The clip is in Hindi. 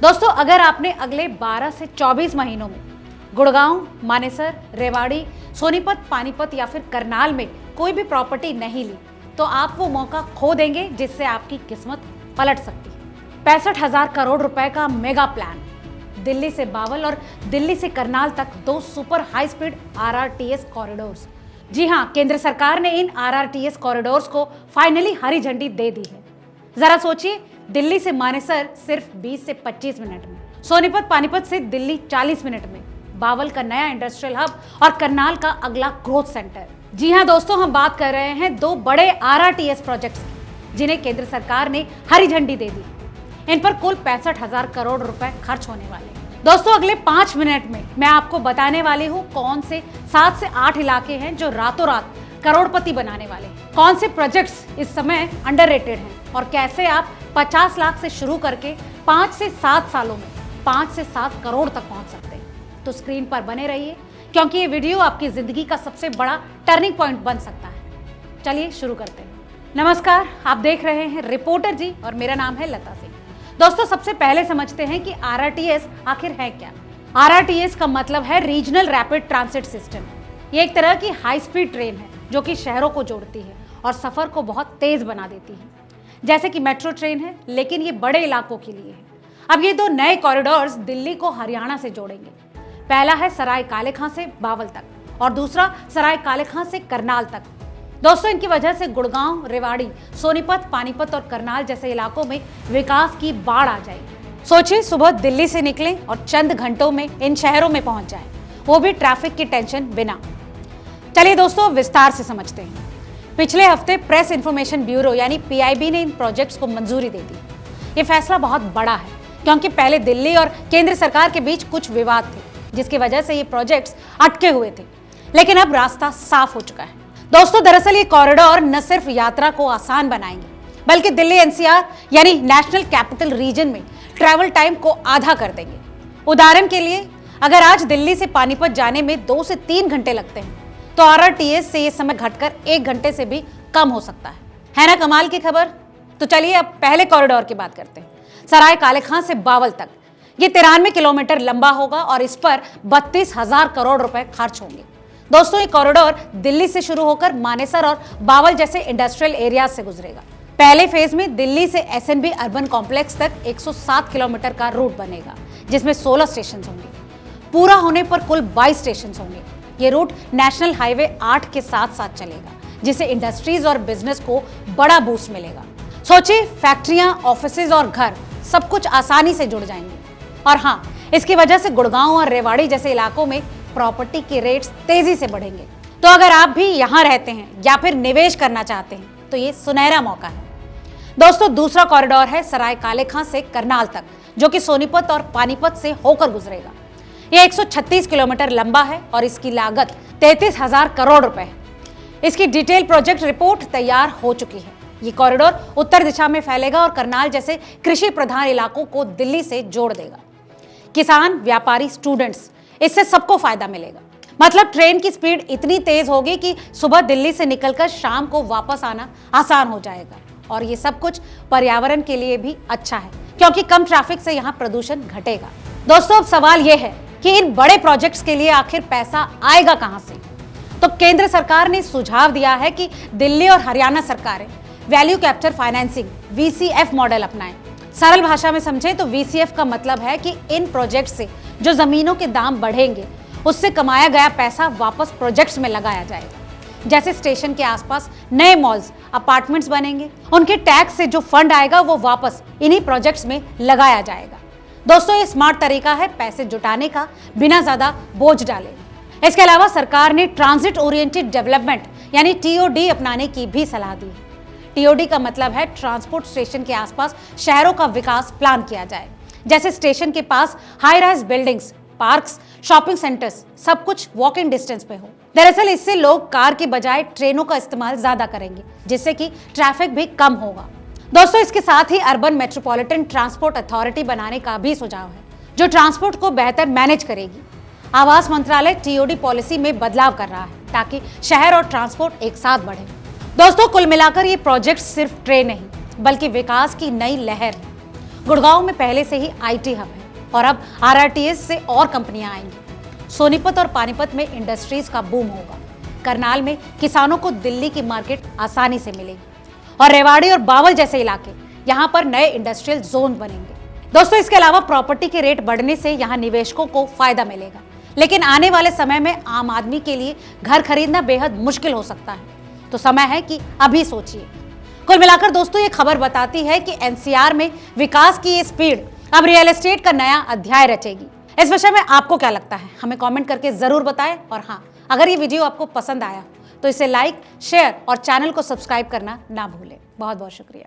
दोस्तों, अगर आपने अगले 12 से 24 महीनों में गुड़गांव, मानेसर, रेवाड़ी, सोनीपत, पानीपत या फिर करनाल में कोई भी प्रॉपर्टी नहीं ली तो आप वो मौका खो देंगे जिससे आपकी किस्मत पलट सकती है। 65,000 करोड़ रुपए का मेगा प्लान, दिल्ली से बावल और दिल्ली से करनाल तक 2 super high speed RRTS corridors. जी हां, केंद्र सरकार ने इन आरआरटीएस कॉरिडोर्स को फाइनली हरी झंडी दे दी है। जरा सोचिए, दिल्ली से मानेसर सिर्फ 20 से 25 मिनट में, सोनीपत पानीपत से दिल्ली 40 मिनट में, बावल का नया इंडस्ट्रियल हब और करनाल का अगला ग्रोथ सेंटर। जी हां दोस्तों, हम बात कर रहे हैं 2 बड़े आरआरटीएस प्रोजेक्ट्स की, जिन्हें केंद्र सरकार ने हरी झंडी दे दी। इन पर कुल 65,000 करोड़ रुपए खर्च होने वाले हैं। दोस्तों, अगले 5 मिनट में मैं आपको बताने वाली हूँ कौन से 7 से 8 इलाके हैं जो रातों रात करोड़पति बनाने वाले हैं, कौन से प्रोजेक्ट्स इस समय अंडररेटेड हैं और कैसे आप 50 लाख से शुरू करके 5 से 7 सालों में 5 से 7 करोड़ तक पहुंच सकते हैं। तो स्क्रीन पर बने रहिए, क्योंकि ये वीडियो आपकी जिंदगी का सबसे बड़ा टर्निंग पॉइंट बन सकता है। चलिए शुरू करते हैं। नमस्कार, आप देख रहे हैं रिपोर्टर जी और मेरा नाम है लता सिंह। दोस्तों, सबसे पहले समझते हैं कि आरआरटीएस आखिर है क्या। आरआरटीएस का मतलब है रीजनल रैपिड ट्रांसिट सिस्टम। ये एक तरह की हाई स्पीड ट्रेन है जो कि शहरों को जोड़ती है और सफर को बहुत तेज बना देती है, जैसे कि मेट्रो ट्रेन है, लेकिन ये बड़े इलाकों के लिए है। अब ये 2 नए कॉरिडोर्स दिल्ली को हरियाणा से जोड़ेंगे। पहला है सराय काले खां से बावल तक और दूसरा सराय काले खां से करनाल तक। दोस्तों, इनकी वजह से गुड़गांव, रेवाड़ी, सोनीपत, पानीपत और करनाल जैसे इलाकों में विकास की बाढ़ आ जाएगी। सोचिए, सुबह दिल्ली से निकलें और चंद घंटों में इन शहरों में पहुंच जाएं, वो भी ट्रैफिक की टेंशन बिना। चलिए दोस्तों, विस्तार से समझते हैं। पिछले हफ्ते प्रेस इंफॉर्मेशन ब्यूरो यानी पीआईबी ने इन प्रोजेक्ट्स को मंजूरी दे दी। ये फैसला बहुत बड़ा है, क्योंकि पहले दिल्ली और केंद्र सरकार के बीच कुछ विवाद थे, जिसकी वजह से ये प्रोजेक्ट्स अटके हुए थे, लेकिन अब रास्ता साफ हो चुका है। दोस्तों, दरअसल ये कॉरिडोर न सिर्फ यात्रा को आसान बनाएंगे, बल्कि दिल्ली एनसीआर यानी नेशनल कैपिटल रीजन में ट्रैवल टाइम को आधा कर देंगे। उदाहरण के लिए, अगर आज दिल्ली से पानीपत जाने में 2 से 3 घंटे लगते हैं, तो आरआरटीएस से ये समय घटकर 1 घंटे से भी कम हो सकता है ना कमाल की खबर। तो चलिए अब पहले कॉरिडोर की बात करते हैं, सराय काले खां से बावल तक। ये 93 किलोमीटर लंबा होगा और इस पर 32,000 करोड़ रुपए खर्च होंगे। दोस्तों, ये कॉरिडोर दिल्ली से शुरू होकर मानेसर और बावल जैसे इंडस्ट्रियल एरिया से गुजरेगा। पहले फेज में दिल्ली से एसएनबी अर्बन कॉम्प्लेक्स तक 107 किलोमीटर का रूट बनेगा, जिसमें 16 स्टेशन होंगे। पूरा होने पर कुल 22 स्टेशन होंगे। ये रूट नेशनल हाईवे 8 के साथ साथ चलेगा, जिससे इंडस्ट्रीज और बिजनेस को बड़ा बूस्ट मिलेगा। सोचिए, फैक्ट्रियां, ऑफिसेज और घर सब कुछ आसानी से जुड़ जाएंगे। और हाँ, इसकी वजह से गुड़गांव और रेवाड़ी जैसे इलाकों में प्रॉपर्टी के रेट्स तेजी से बढ़ेंगे। तो अगर आप भी यहाँ रहते हैं या फिर निवेश करना चाहते हैं, तो ये सुनहरा मौका है। दोस्तों, दूसरा कॉरिडोर है सराय काले खां से करनाल तक, जो कि सोनीपत और पानीपत से होकर गुजरेगा। ये 136 किलोमीटर लंबा है और इसकी लागत 33,000 करोड़ रुपए है। इसकी डिटेल प्रोजेक्ट रिपोर्ट तैयार हो चुकी है। ये कॉरिडोर उत्तर दिशा में फैलेगा और करनाल जैसे कृषि प्रधान इलाकों को दिल्ली से जोड़ देगा। किसान, व्यापारी, स्टूडेंट्स, इससे सबको फायदा मिलेगा। मतलब ट्रेन की स्पीड इतनी तेज होगी कि सुबह दिल्ली से निकलकर शाम को वापस आना आसान हो जाएगा। और ये सब कुछ पर्यावरण के लिए भी अच्छा है, क्योंकि कम ट्रैफिक से यहाँ प्रदूषण घटेगा। दोस्तों, अब सवाल ये है कि इन बड़े प्रोजेक्ट्स के लिए आखिर पैसा आएगा कहां से। तो केंद्र सरकार ने सुझाव दिया है कि दिल्ली और हरियाणा सरकारें value capture financing VCF model अपनाएं। सरल भाषा में समझे तो वीसीएफ का मतलब है कि इन प्रोजेक्ट से जो जमीनों के दाम बढ़ेंगे, उससे कमाया गया पैसा वापस प्रोजेक्ट्स में लगाया जाएगा। जैसे स्टेशन के आसपास नए मॉल्स, अपार्टमेंट्स बनेंगे, उनके टैक्स से जो फंड आएगा वो वापस इन्हीं प्रोजेक्ट्स में लगाया जाएगा। दोस्तों, ये स्मार्ट तरीका है पैसे जुटाने का, बिना ज्यादा बोझ डाले। इसके अलावा सरकार ने ट्रांजिट ओरिएंटेड डेवलपमेंट यानी टीओडी अपनाने की भी सलाह दी है। टीओडी का मतलब है ट्रांसपोर्ट स्टेशन के आसपास शहरों का विकास प्लान किया जाए, जैसे स्टेशन के पास high rise buildings, parks, shopping centres, सब कुछ वॉक इन डिस्टेंस पे हो। दरअसल इससे लोग कार के बजाय ट्रेनों का इस्तेमाल ज्यादा करेंगे, जिससे कि ट्रैफिक भी कम होगा। दोस्तों, इसके साथ ही अर्बन मेट्रोपॉलिटन ट्रांसपोर्ट अथॉरिटी बनाने का भी सुझाव है, जो ट्रांसपोर्ट को बेहतर मैनेज करेगी। आवास मंत्रालय टीओडी पॉलिसी में बदलाव कर रहा है, ताकि शहर और ट्रांसपोर्ट एक साथ बढ़े। दोस्तों, कुल मिलाकर ये प्रोजेक्ट सिर्फ ट्रेन नहीं, बल्कि विकास की नई लहर है। गुड़गांव में पहले से ही आईटी हब है और अब आरआरटीएस से और कंपनियां आएंगी। सोनीपत और पानीपत में इंडस्ट्रीज का बूम होगा। करनाल में किसानों को दिल्ली की मार्केट आसानी से मिलेगी और रेवाड़ी और बावल जैसे इलाके, यहाँ पर नए इंडस्ट्रियल जोन बनेंगे। दोस्तों, इसके अलावा प्रॉपर्टी के रेट बढ़ने से यहाँ निवेशकों को फायदा मिलेगा, लेकिन आने वाले समय में आम आदमी के लिए घर खरीदना बेहद मुश्किल हो सकता है। तो समय है कि अभी सोचिए। कुल मिलाकर दोस्तों, ये खबर बताती है कि एनसीआर में विकास की ये स्पीड अब रियल एस्टेट का नया अध्याय रचेगी। इस विषय में आपको क्या लगता है, हमें कमेंट करके जरूर बताएं। और हाँ, अगर ये वीडियो आपको पसंद आया तो इसे लाइक, शेयर और चैनल को सब्सक्राइब करना ना भूलें। बहुत बहुत शुक्रिया।